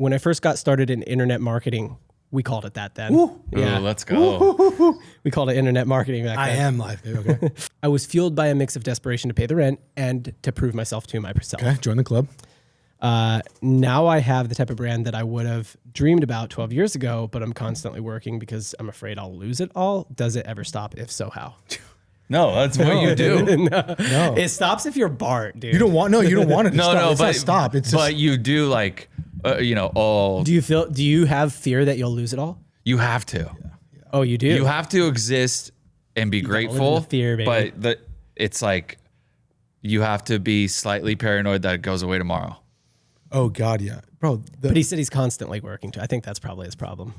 when I first got started in internet marketing, we called it that then. Ooh. Yeah, Ooh, let's go. we called it internet marketing back then. I am live. Okay. I was fueled by a mix of desperation to pay the rent and to prove myself to myself. Okay. Join the club. Now I have the type of brand that I would have dreamed about 12 years ago, but I'm constantly working because I'm afraid I'll lose it all. Does it ever stop? If so, how? No, that's what you do. No. It stops if you're Bart, dude. You don't want it to No, stop. no, It's but not stop. It's just, but you do like, all. Do you have fear that you'll lose it all? You have to. Oh, you do? You have to exist and be gotta live in grateful. the fear, baby. But it's like you have to be slightly paranoid that it goes away tomorrow. oh God, yeah, bro. But he said he's constantly working too. I think that's probably his problem.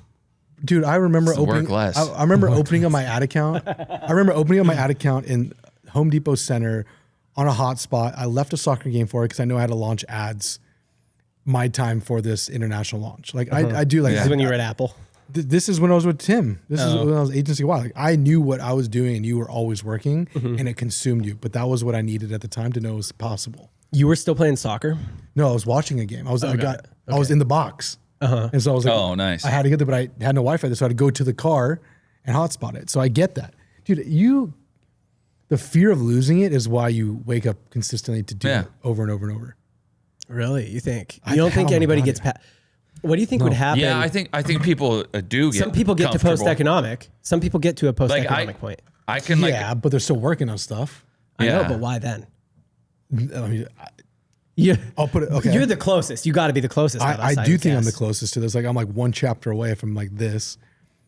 Dude, I remember So opening. work less. I remember opening up my ad account. I remember opening up my ad account in Home Depot Center on a hotspot. I left a soccer game for it because I know I had to launch ads. My time for this international launch. Like I do like This is when you were at Apple. This is when I was with Tim. This is when I was agency wide. Like I knew what I was doing, and you were always working, and it consumed you. But that was what I needed at the time to know it was possible. You were still playing soccer? No, I was watching a game. I was in the box, and so I was like, Oh, nice. I had to get there, but I had no Wi-Fi, so I had to go to the car and hotspot it. So I get that, dude. The fear of losing it is why you wake up consistently to do it over and over and over. Really? You think? You don't think oh my anybody God, gets yeah. past? What do you think would happen? Yeah, I think people do get. Some people get to comfortable. post-economic. Some people get to a post-economic point. I can like. Yeah, but they're still working on stuff. I know, Yeah. but why then? I mean, I'll put it. Okay, You're the closest. You got to be the closest. out of us, I do would think I'm the guess, closest to this. Like I'm like one chapter away from like this.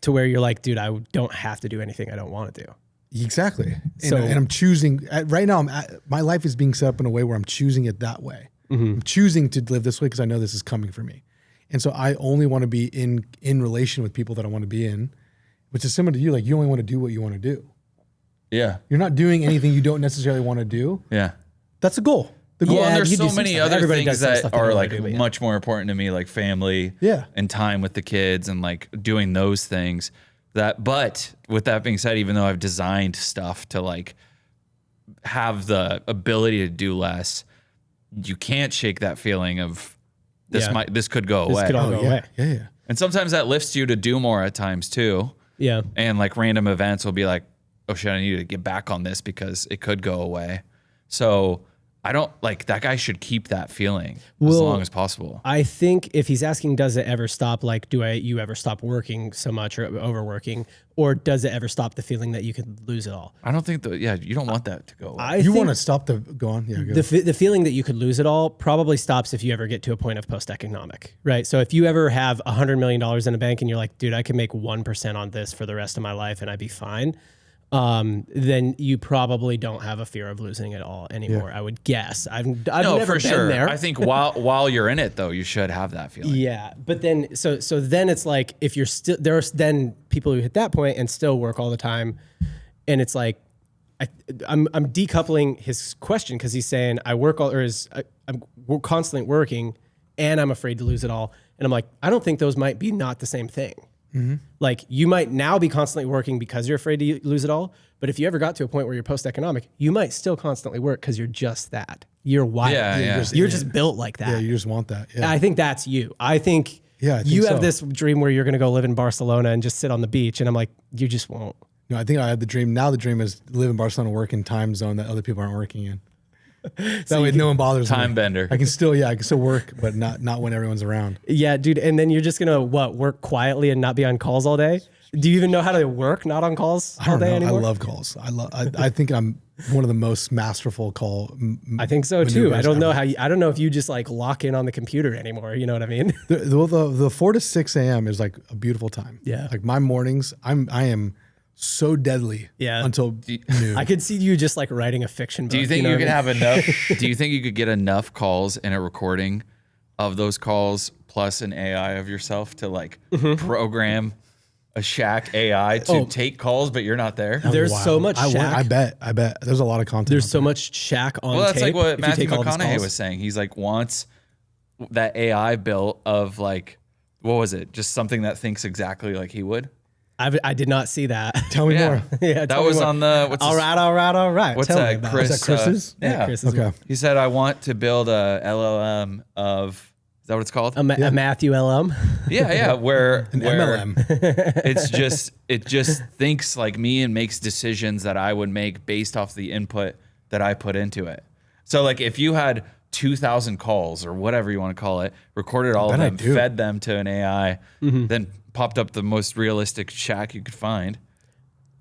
to where you're like, dude, I don't have to do anything I don't want to do. Exactly. So- And I'm choosing right now. My life is being set up in a way where I'm choosing it that way. I'm choosing to live this way because I know this is coming for me. And so I only want to be in relation with people that I want to be in, which is similar to you. Like you only want to do what you want to do. Yeah. You're not doing anything you don't necessarily want to do. Yeah. That's the goal. The goal. Well, and Yeah, there's you do so some many stuff. other Everybody things does some that stuff they are don't like wanna do, but yeah. much more important to me, like family Yeah. and time with the kids and like doing those things. But with that being said, even though I've designed stuff to like have the ability to do less, you can't shake that feeling of this Yeah. this could go away. could all go away. Yeah. And sometimes that lifts you to do more at times too. Yeah. And like random events will be like, oh shit, I need to get back on this because it could go away. So I don't like that guy should keep that feeling as Well, long as possible. I think if he's asking, does it ever stop? Like, you ever stop working so much or overworking, or does it ever stop the feeling that you could lose it all? I don't think you don't want that to go away. I You think want to stop the go on? Yeah. Go. the feeling that you could lose it all probably stops if you ever get to a point of post-economic, right? So if you ever have $100 million in a bank and you're like, dude, I can make 1% on this for the rest of my life and I'd be fine. Then you probably don't have a fear of losing it all anymore. I would guess. I've no, never for been sure. there. I think while you're in it though, you should have that feeling. Yeah, but then so then it's like if you're still there's then people who hit that point and still work all the time, and it's like I'm decoupling his question because he's saying I'm constantly working and I'm afraid to lose it all, and I'm like I don't think those might be not the same thing. Like you might now be constantly working because you're afraid to lose it all, but if you ever got to a point where you're post-economic, you might still constantly work because you're just that. You're wild. Yeah. You're just built like that. Yeah, you just want that. Yeah. I think that's you. I think, Yeah, I think you have so. this dream where you're going to go live in Barcelona and just sit on the beach. And I'm like, you just won't. No, I think I had the dream. Now the dream is to live in Barcelona, work in time zone that other people aren't working in. That way no one bothers me. Time bender. I can still work, but not when everyone's around. Yeah, dude. And then you're just going to work quietly and not be on calls all day? Do you even know how to work not on calls I all don't day know. anymore? I love calls. I think I'm one of the most masterful call. I think so too. I maneuvers don't know ever. I don't know if you just like lock in on the computer anymore. You know what I mean? The 4 to 6 a.m. is like a beautiful time. Yeah. Like my mornings, I am so deadly. Yeah. Until noon. I could see you just like writing a fiction book. Do you think know you what could I mean? have enough? Do you think you could get enough calls in a recording of those calls plus an AI of yourself to like program a Shaq AI to take calls, but you're not there? There's Wow. so much Shaq. I bet. There's a lot of content. There's out so there. much Shaq on Well, that's tape. like what if you Matthew take all of his McConaughey calls. was saying. He's like wants that AI built of like, what was it? Just something that thinks exactly like he would. I did not see that. Tell me more. Yeah, That tell me was more. on the what's All his- right. What's Tell me that? about Chris? it. Is that Chris's? Yeah. Chris is Okay. He said, "I want to build a LLM of Is that what it's called? A Matthew LM. Yeah, where An MLM. it just thinks like me and makes decisions that I would make based off the input that I put into it. So like if you had 2,000 calls or whatever you want to call it, recorded all of them, fed them to an AI, then popped up the most realistic shack you could find.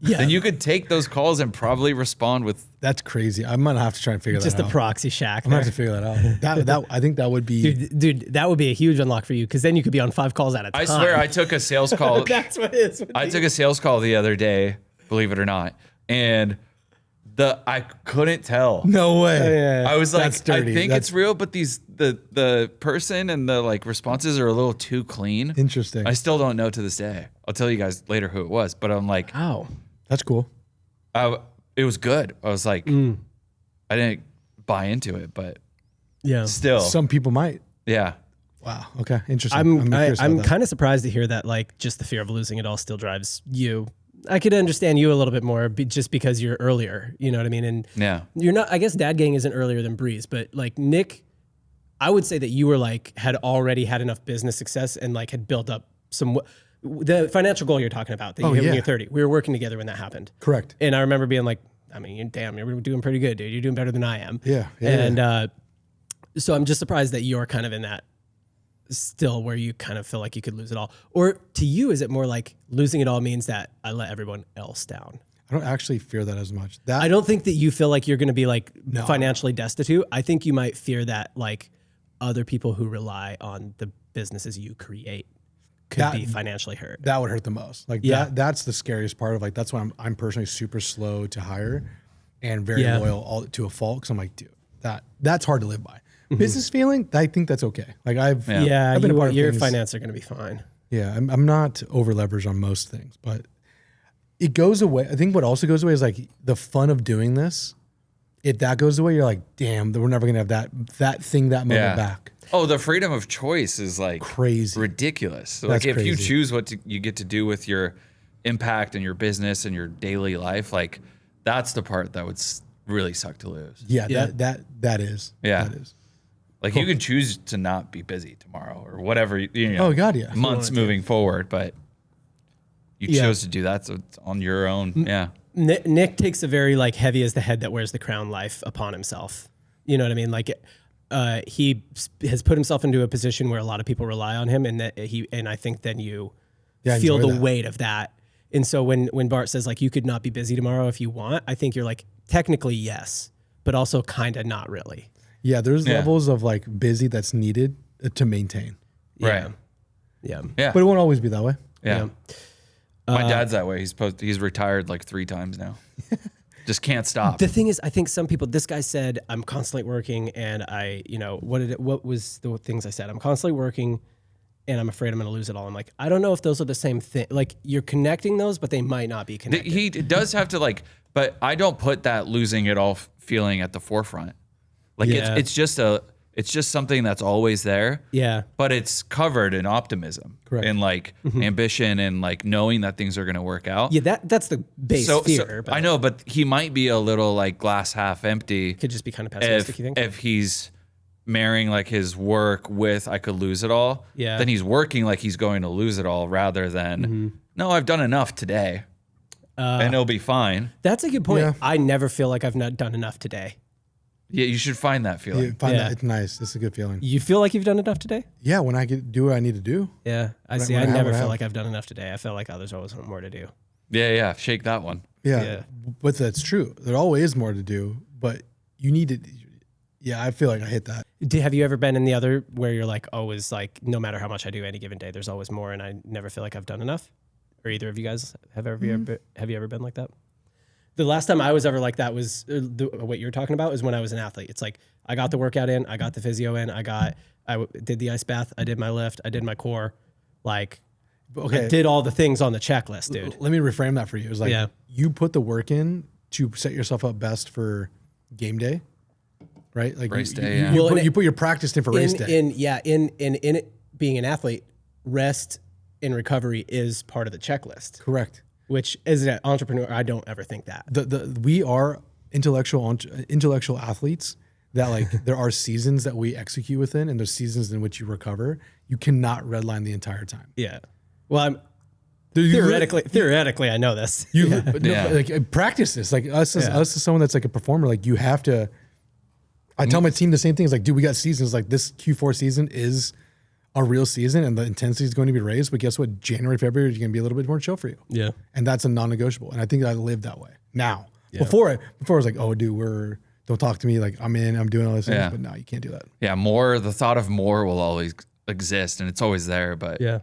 Yeah. Then you could take those calls and probably respond with. That's crazy. I'm gonna have to try and figure that out. Just a proxy shack. I'm gonna have to figure that out. That I think that would be. Dude, that would be a huge unlock for you because then you could be on 5 calls at a time. I swear, I took a sales call. That's what it is. I took a sales call the other day, believe it or not, and I couldn't tell. No way. Yeah. I was like, I think it's real, but the person and the like responses are a little too clean. Interesting. I still don't know to this day. I'll tell you guys later who it was, but I'm like, oh, that's cool. It was good. I was like, I didn't buy into it, but yeah, still, some people might. Yeah. Wow. Okay. Interesting. I'm kind of surprised to hear that. Like, just the fear of losing it all still drives you. I could understand you a little bit more, just because you're earlier. You know what I mean? And yeah, you're not. I guess Dad Gang isn't earlier than Breeze, but like Nick, I would say that you were like had already had enough business success and like had built up some. The financial goal you're talking about that you hit when you're 30. We were working together when that happened. Correct. And I remember being like, I mean, damn, you're doing pretty good, dude. You're doing better than I am. Yeah. And so I'm just surprised that you're kind of in that still where you kind of feel like you could lose it all. Or to you, is it more like losing it all means that I let everyone else down? I don't actually fear that as much. I don't think that you feel like you're going to be like financially destitute. I think you might fear that like other people who rely on the businesses you create could be financially hurt. That would hurt the most. Like that's the scariest part of like, that's why I'm personally super slow to hire and very loyal all to a fault. Cause I'm like, dude, that's hard to live by. Business feeling, I think that's okay. Like I've been a part of your things. finances are going to be fine. Yeah. I'm not over leveraged on most things, but it goes away. I think what also goes away is like the fun of doing this. If that goes away, you're like, damn, we're never going to have that moment back. Oh, the freedom of choice is like crazy, ridiculous. So like if you choose what you get to do with your impact and your business and your daily life, like that's the part that would really suck to lose. Yeah. That is. Yeah. That is. Like you can choose to not be busy tomorrow or whatever, you know, oh God, yeah. months moving forward, but you chose to do that. So it's on your own. Yeah. Nick takes a very like heavy as the head that wears the crown life upon himself. You know what I mean? Like he has put himself into a position where a lot of people rely on him, and I think then you feel the weight of that. And so when Bart says like you could not be busy tomorrow if you want, I think you're like technically yes, but also kind of not really. Yeah, there's levels of like busy that's needed to maintain. Right. Yeah. But it won't always be that way. Yeah. My dad's that way. He's retired like 3 times now. Just can't stop. The thing is, I think some people, this guy said, I'm constantly working and what was the things I said? I'm constantly working and I'm afraid I'm going to lose it all. I'm like, I don't know if those are the same thing. Like you're connecting those, but they might not be connected. He does have to like, but I don't put that losing it all feeling at the forefront. Like it's just something that's always there. Yeah. But it's covered in optimism. Correct. And like ambition and like knowing that things are going to work out. Yeah, that's the base fear. I know, but he might be a little like glass half empty. Could just be kind of pessimistic, you think? If he's marrying like his work with I could lose it all, then he's working like he's going to lose it all rather than, no, I've done enough today and it'll be fine. That's a good point. Yeah. I never feel like I've not done enough today. Yeah, you should find that feeling. That. It's nice. It's a good feeling. You feel like you've done enough today? Yeah, when I do what I need to do. Yeah, I see. I never feel like I've done enough today. I feel like others always want more to do. Yeah. Shake that one. Yeah. But that's true. There always is more to do, but you need to. Yeah, I feel like I hit that. Have you ever been in the other where you're like always like, no matter how much I do any given day, there's always more, and I never feel like I've done enough? Or either of you guys have you ever been like that? The last time I was ever like that was what you're talking about is when I was an athlete. It's like I got the workout in, I got the physio in, I did the ice bath, I did my lift, I did my core, like I did all the things on the checklist, dude. Let me reframe that for you. It was like you put the work in to set yourself up best for game day, right? Like race day. You put your practice in for race day. In it being an athlete, rest and recovery is part of the checklist. Correct. Which as an entrepreneur, I don't ever think that. We are intellectual athletes that like there are seasons that we execute within, and there's seasons in which you recover. You cannot redline the entire time. Yeah. Well, I'm theoretically, I know this. Like practice this. Like us as someone that's like a performer, like you have to. I tell my team the same thing. It's like, dude, we got seasons. Like this Q4 season is a real season, and the intensity is going to be raised. But guess what? January, February is going to be a little bit more chill for you. Yeah. And that's a non-negotiable. And I think I live that way now. Yeah. Before I was like, oh, dude, don't talk to me. Like I'm doing all this things. But no, you can't do that. Yeah, the thought of more will always exist, and it's always there. But I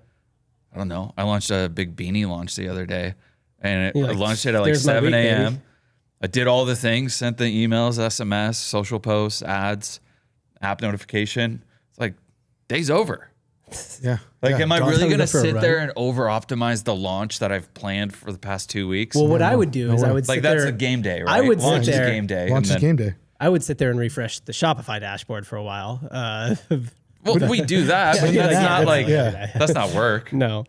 don't know. I launched a big beanie launch the other day, and I launched it at like 7 a.m. I did all the things, sent the emails, SMS, social posts, ads, app notification. It's like, day's over. Yeah. Like, am I really going to sit there and over optimize the launch that I've planned for the past 2 weeks? Well, what I would do is I would sit there. Like, that's a game day, right? I would launch sit there. Is game day. Launch is game day. I would sit there and refresh the Shopify dashboard for a while. Well, we do that, but that's not work. No.